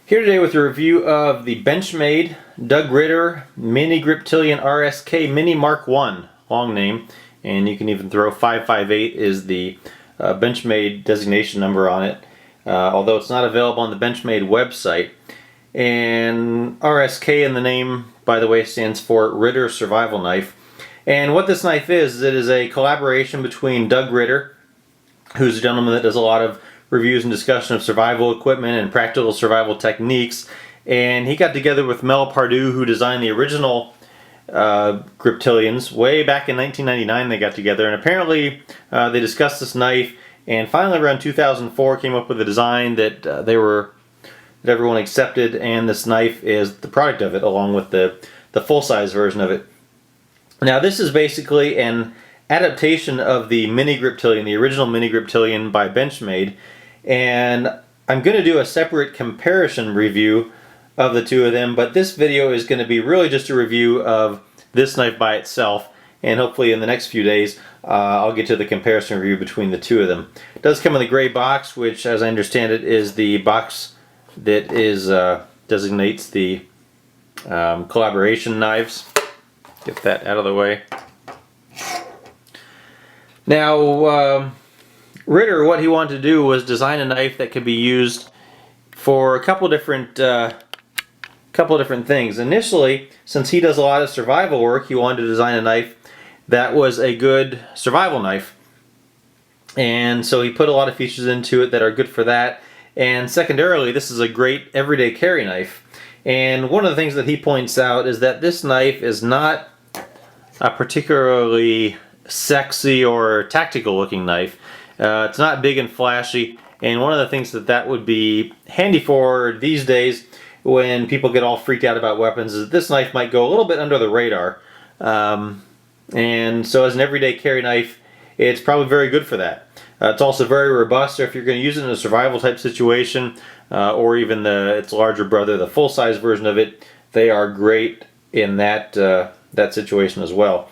Here today with a review of the Benchmade Doug Ritter mini-Griptilian RSk Mini Mk1, long name, and you can even throw 558 is the Benchmade designation number on it, although it's not available on the Benchmade website. And RSk in the name, by the way, stands for Ritter Survival Knife. And what this knife is it is a collaboration between Doug Ritter, who's a gentleman that does a lot of reviews and discussion of survival equipment and practical survival techniques, and he got together with Mel Pardue, who designed the original Griptilians way back in 1999. They got together, and apparently they discussed this knife, and finally around 2004 came up with a design that that everyone accepted, and this knife is the product of it, along with the full-size version of it. Now this is basically an adaptation of the mini-Griptilian, the original mini-Griptilian by Benchmade, and I'm going to do a separate comparison review of the two of them, but this video is going to be really just a review of this knife by itself, and hopefully in the next few days I'll get to the comparison review between the two of them. It does come in the gray box, which as I understand it is the box that is designates the collaboration knives. Get that out of the way. Now, Ritter, what he wanted to do was design a knife that could be used for a couple different things. Initially, since he does a lot of survival work, he wanted to design a knife that was a good survival knife. And so he put a lot of features into it that are good for that. And secondarily, this is a great everyday carry knife. And one of the things that he points out is that this knife is not a particularly sexy or tactical looking knife. It's not big and flashy, and one of the things that would be handy for these days when people get all freaked out about weapons is this knife might go a little bit under the radar. And so as an everyday carry knife, it's probably very good for that. It's also very robust, so if you're going to use it in a survival type situation, or even its larger brother, the full-size version of it, they are great in that situation as well.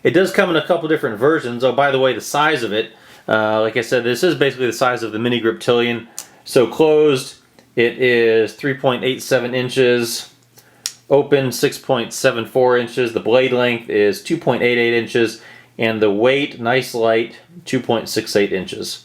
It does come in a couple different versions. Oh, by the way, the size of it, like I said, this is basically the size of the mini-Griptilian. So closed, it is 3.87 inches. Open, 6.74 inches. The blade length is 2.88 inches. And the weight, nice light, 2.68 inches.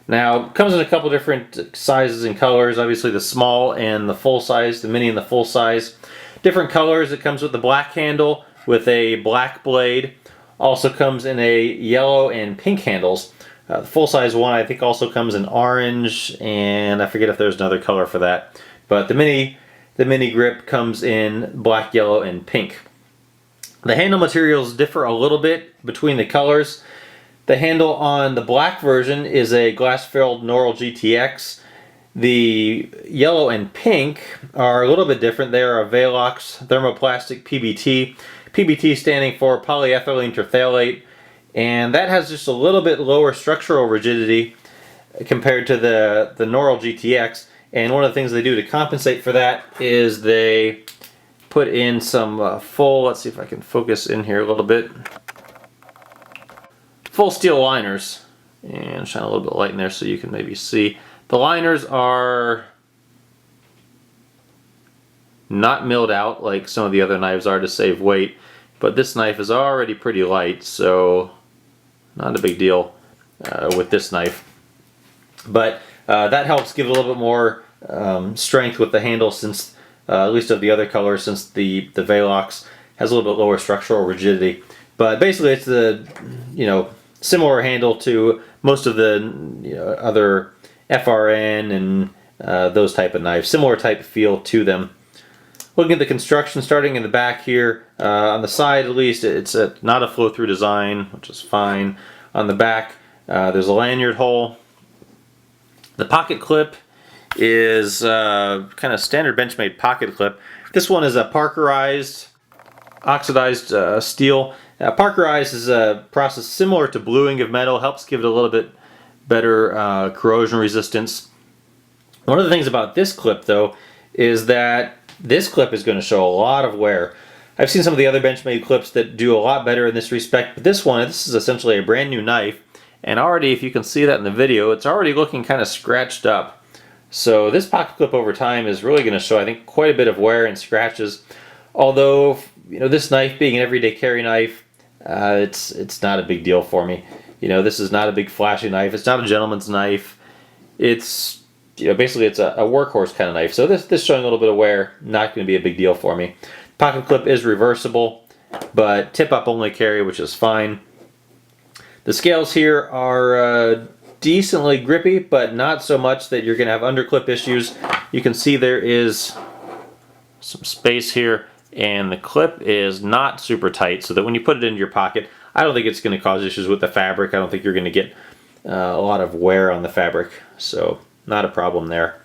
Now, it comes in a couple different sizes and colors. Obviously the small and the full size, the mini and the full size. Different colors. It comes with the black handle with a black blade. Also comes in a yellow and pink handles. The full-size one I think also comes in orange, and I forget if there's another color for that. But the mini grip comes in black, yellow, and pink. The handle materials differ a little bit between the colors. The handle on the black version is a glass-filled Norol GTX. The yellow and pink are a little bit different. They are a Velox thermoplastic PBT. PBT standing for polyethylene terephthalate, and that has just a little bit lower structural rigidity compared to the Norol GTX. And one of the things they do to compensate for that is they put in some full, let's see if I can focus in here a little bit, full steel liners, and shine a little bit of light in there so you can maybe see. The liners are not milled out like some of the other knives are to save weight, but this knife is already pretty light, so not a big deal with this knife. But that helps give it a little bit more strength with the handle, since at least of the other colors, since the Velox has a little bit lower structural rigidity. But basically it's the similar handle to most of the other FRN and those type of knives, similar type of feel to them. Looking at the construction, starting in the back here, on the side at least, it's not a flow-through design, which is fine. On the back, there's a lanyard hole. The pocket clip is kind of standard Benchmade pocket clip. This one is a Parkerized, oxidized steel. Parkerized is a process similar to bluing of metal, helps give it a little bit better corrosion resistance. One of the things about this clip, though, is that this clip is going to show a lot of wear. I've seen some of the other Benchmade clips that do a lot better in this respect, but this is essentially a brand new knife, and already, if you can see that in the video, it's already looking kind of scratched up. So this pocket clip over time is really going to show, I think, quite a bit of wear and scratches. Although, you know, this knife being an everyday carry knife, it's not a big deal for me. You know, this is not a big flashy knife. It's not a gentleman's knife. It's, you know, basically it's a workhorse kind of knife. So this showing a little bit of wear, not going to be a big deal for me. Pocket clip is reversible, but tip up only carry, which is fine. The scales here are decently grippy, but not so much that you're going to have underclip issues. You can see there is some space here, and the clip is not super tight, so that when you put it into your pocket, I don't think it's going to cause issues with the fabric. I don't think you're going to get a lot of wear on the fabric, so not a problem there.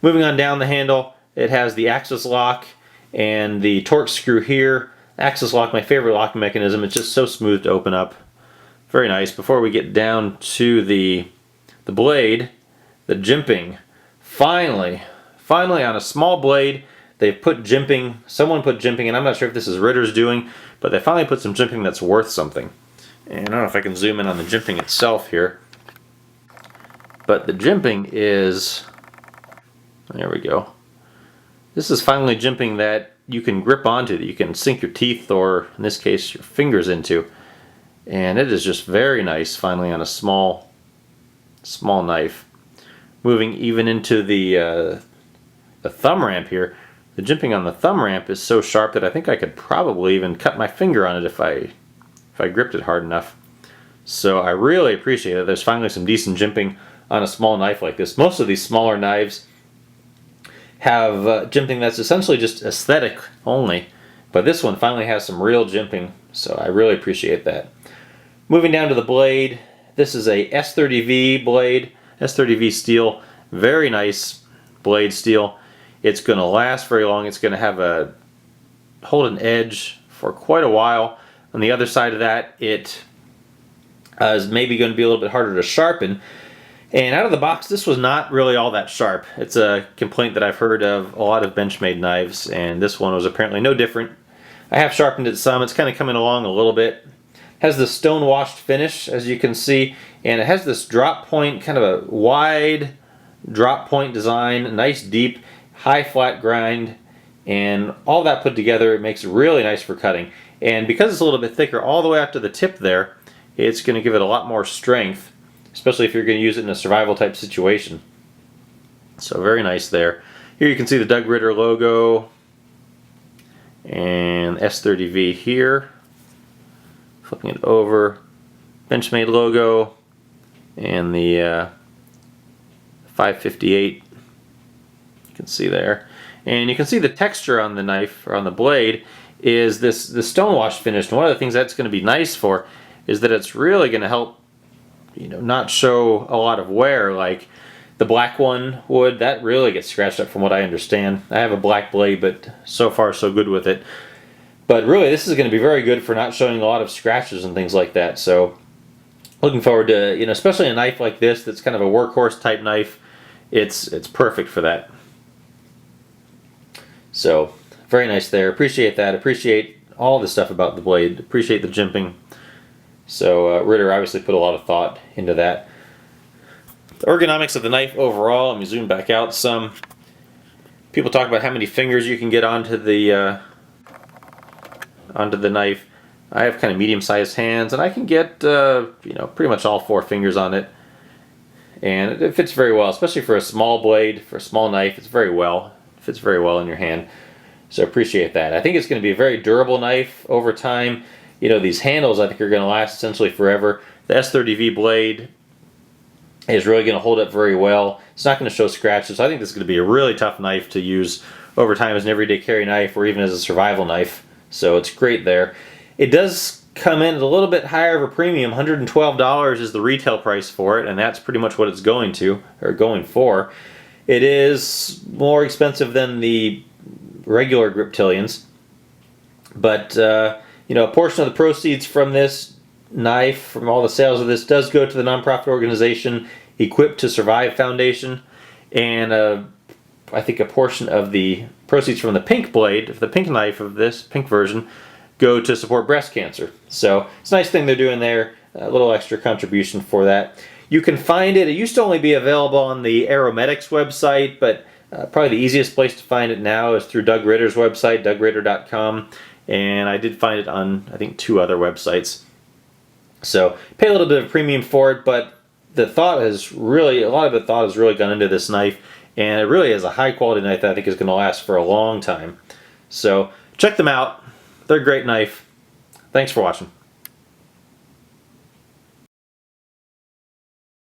Moving on down the handle, it has the axis lock and the torque screw here. Axis lock, my favorite locking mechanism. It's just so smooth to open up. Very nice. Before we get down to the blade, the jimping. Finally on a small blade, they've put jimping. Someone put jimping, and I'm not sure if this is Ritter's doing, but they finally put some jimping that's worth something. And I don't know if I can zoom in on the jimping itself here. But the jimping is, there we go. This is finally jimping that you can grip onto, that you can sink your teeth, or in this case your fingers into. And it is just very nice finally on a small knife. Moving even into the thumb ramp here. The jimping on the thumb ramp is so sharp that I think I could probably even cut my finger on it if I gripped it hard enough. So I really appreciate it. There's finally some decent jimping on a small knife like this. Most of these smaller knives have jimping that's essentially just aesthetic only, but this one finally has some real jimping, so I really appreciate that. Moving down to the blade, this is a S30V blade, S30V steel, very nice blade steel. It's going to last very long. It's going to have hold an edge for quite a while. On the other side of that, it is maybe going to be a little bit harder to sharpen. And out of the box, this was not really all that sharp. It's a complaint that I've heard of a lot of Benchmade knives, and this one was apparently no different. I have sharpened it some. It's kind of coming along a little bit. It has the stone washed finish, as you can see, and it has this drop point, kind of a wide drop point design, a nice deep, high flat grind, and all that put together, it makes it really nice for cutting. And because it's a little bit thicker all the way up to the tip there, it's going to give it a lot more strength, especially if you're going to use it in a survival type situation. So very nice there. Here you can see the Doug Ritter logo and S30V here. Flipping it over, Benchmade logo and the 558. You can see there. And you can see the texture on the knife, or on the blade, is the stone wash finish. And one of the things that's going to be nice for is that it's really going to help, you know, not show a lot of wear like the black one would. That really gets scratched up from what I understand. I have a black blade, but so far so good with it. But really this is going to be very good for not showing a lot of scratches and things like that. So looking forward to, you know, especially a knife like this that's kind of a workhorse type knife, it's perfect for that. So very nice there. Appreciate that. Appreciate all the stuff about the blade. Appreciate the jimping. So Ritter obviously put a lot of thought into that. The ergonomics of the knife overall, let me zoom back out some. People talk about how many fingers you can get onto the knife. I have kind of medium-sized hands, and I can get you know, pretty much all 4 fingers on it, and it fits very well, especially for a small blade, for a small knife. It fits very well in your hand. So appreciate that. I think it's going to be a very durable knife over time. You know, these handles I think are going to last essentially forever. The S30V blade is really going to hold up very well. It's not going to show scratches. So I think this is going to be a really tough knife to use over time as an everyday carry knife, or even as a survival knife. So it's great there. It does come in at a little bit higher of a premium. $112 is the retail price for it, and that's pretty much what it's going for. It is more expensive than the regular Griptilians, but you know, a portion of the proceeds from this knife, from all the sales of this, does go to the nonprofit organization Equipped to Survive Foundation, and I think a portion of the proceeds from the pink blade, the pink knife of this, pink version, go to support breast cancer. So it's a nice thing they're doing there. a little extra contribution for that. You can find it. It used to only be available on the Aromatics website, but probably the easiest place to find it now is through Doug Ritter's website, dougritter.com, and I did find it on, I think, 2 other websites. So pay a little bit of premium for it, but the thought has really, a lot of the thought has really gone into this knife, and it really is a high quality knife that I think is going to last for a long time. So check them out. They're a great knife. Thanks for watching.